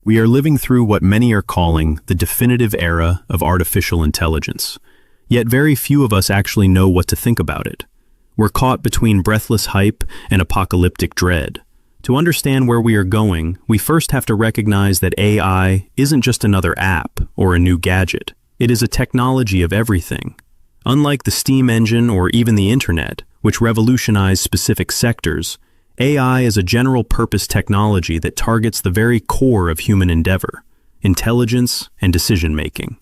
We are living through what many are calling the definitive era of artificial intelligence, yet very few of us actually know what to think about it. We're caught between breathless hype and apocalyptic dread. To understand where we are going, we first have to recognize that AI isn't just another app or a new gadget. It is a technology of everything. Unlike the steam engine or even the internet, which revolutionized specific sectors, AI is a general-purpose technology that targets the very core of human endeavor, intelligence and decision-making.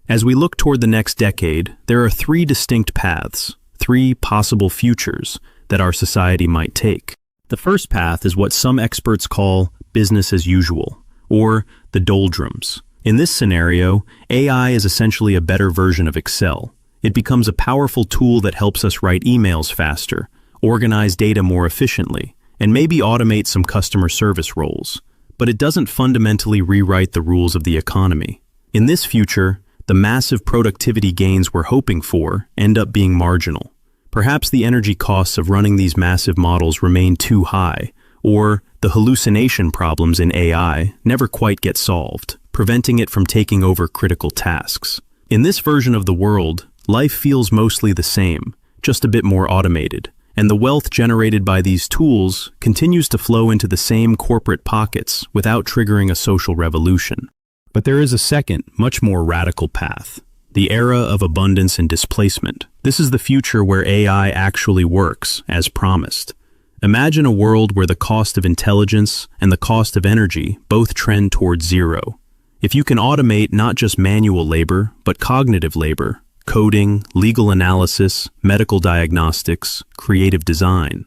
As we look toward the next decade, there are three distinct paths, three possible futures that our society might take. The first path is what some experts call business as usual, or the doldrums. In this scenario, AI is essentially a better version of Excel. It becomes a powerful tool that helps us write emails faster, organize data more efficiently, and maybe automate some customer service roles. But it doesn't fundamentally rewrite the rules of the economy. In this future, the massive productivity gains we're hoping for end up being marginal. Perhaps the energy costs of running these massive models remain too high, or the hallucination problems in AI never quite get solved, preventing it from taking over critical tasks. In this version of the world, life feels mostly the same, just a bit more automated, and the wealth generated by these tools continues to flow into the same corporate pockets without triggering a social revolution. But there is a second, much more radical path, the era of abundance and displacement. This is the future where AI actually works, as promised. Imagine a world where the cost of intelligence and the cost of energy both trend towards zero. If you can automate not just manual labor, but cognitive labor, coding, legal analysis, medical diagnostics, creative design,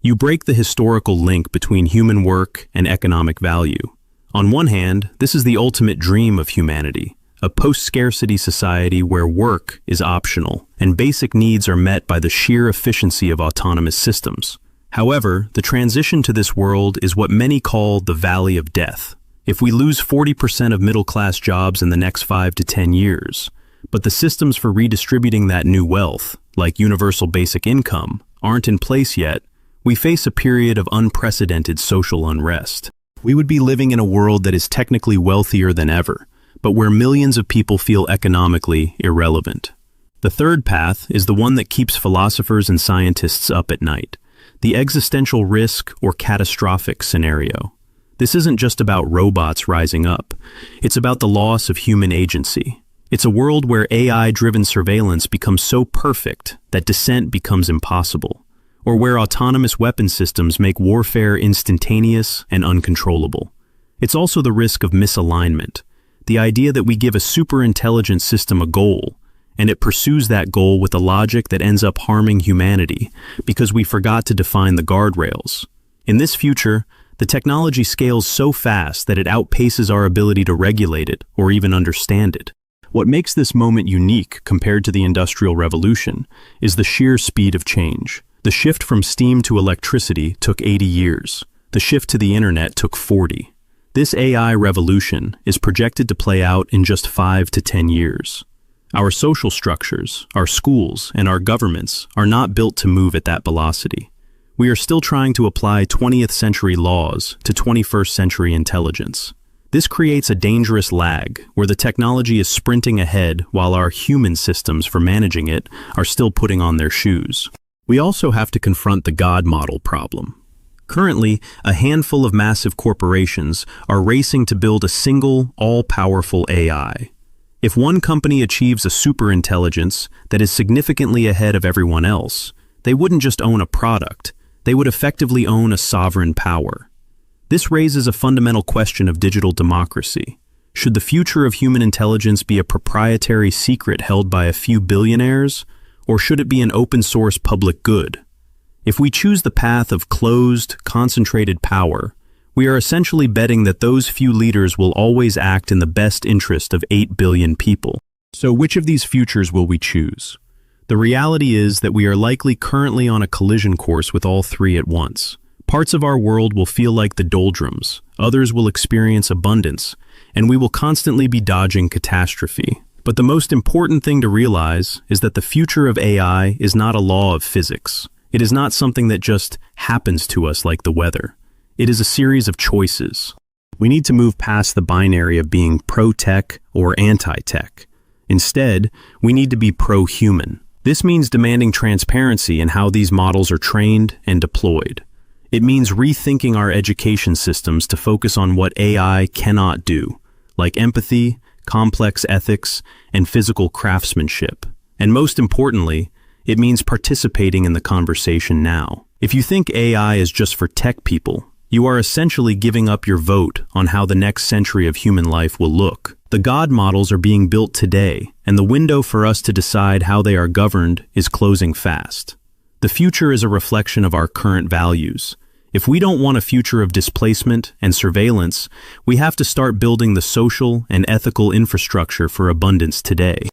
you break the historical link between human work and economic value. On one hand, this is the ultimate dream of humanity, a post-scarcity society where work is optional and basic needs are met by the sheer efficiency of autonomous systems. However, the transition to this world is what many call the valley of death. If we lose 40% of middle-class jobs in the next 5 to 10 years, but the systems for redistributing that new wealth, like universal basic income, aren't in place yet, we face a period of unprecedented social unrest. We would be living in a world that is technically wealthier than ever, but where millions of people feel economically irrelevant. The third path is the one that keeps philosophers and scientists up at night, the existential risk or catastrophic scenario. This isn't just about robots rising up, it's about the loss of human agency. It's a world where AI-driven surveillance becomes so perfect that dissent becomes impossible, or where autonomous weapon systems make warfare instantaneous and uncontrollable. It's also the risk of misalignment, the idea that we give a super-intelligent system a goal, and it pursues that goal with a logic that ends up harming humanity because we forgot to define the guardrails. In this future, the technology scales so fast that it outpaces our ability to regulate it or even understand it. What makes this moment unique compared to the Industrial Revolution is the sheer speed of change. The shift from steam to electricity took 80 years. The shift to the internet took 40. This AI revolution is projected to play out in just 5 to 10 years. Our social structures, our schools, and our governments are not built to move at that velocity. We are still trying to apply 20th century laws to 21st century intelligence. This creates a dangerous lag where the technology is sprinting ahead while our human systems for managing it are still putting on their shoes. We also have to confront the God model problem. Currently, a handful of massive corporations are racing to build a single, all-powerful AI. If one company achieves a superintelligence that is significantly ahead of everyone else, they wouldn't just own a product, they would effectively own a sovereign power. This raises a fundamental question of digital democracy. Should the future of human intelligence be a proprietary secret held by a few billionaires, or should it be an open-source public good? If we choose the path of closed, concentrated power, we are essentially betting that those few leaders will always act in the best interest of 8 billion people. So which of these futures will we choose? The reality is that we are likely currently on a collision course with all three at once. Parts of our world will feel like the doldrums, others will experience abundance, and we will constantly be dodging catastrophe. But the most important thing to realize is that the future of AI is not a law of physics. It is not something that just happens to us like the weather. It is a series of choices. We need to move past the binary of being pro-tech or anti-tech. Instead, we need to be pro-human. This means demanding transparency in how these models are trained and deployed. It means rethinking our education systems to focus on what AI cannot do, like empathy, complex ethics, and physical craftsmanship. And most importantly, it means participating in the conversation now. If you think AI is just for tech people, you are essentially giving up your vote on how the next century of human life will look. The God models are being built today, and the window for us to decide how they are governed is closing fast. The future is a reflection of our current values. If we don't want a future of displacement and surveillance, we have to start building the social and ethical infrastructure for abundance today.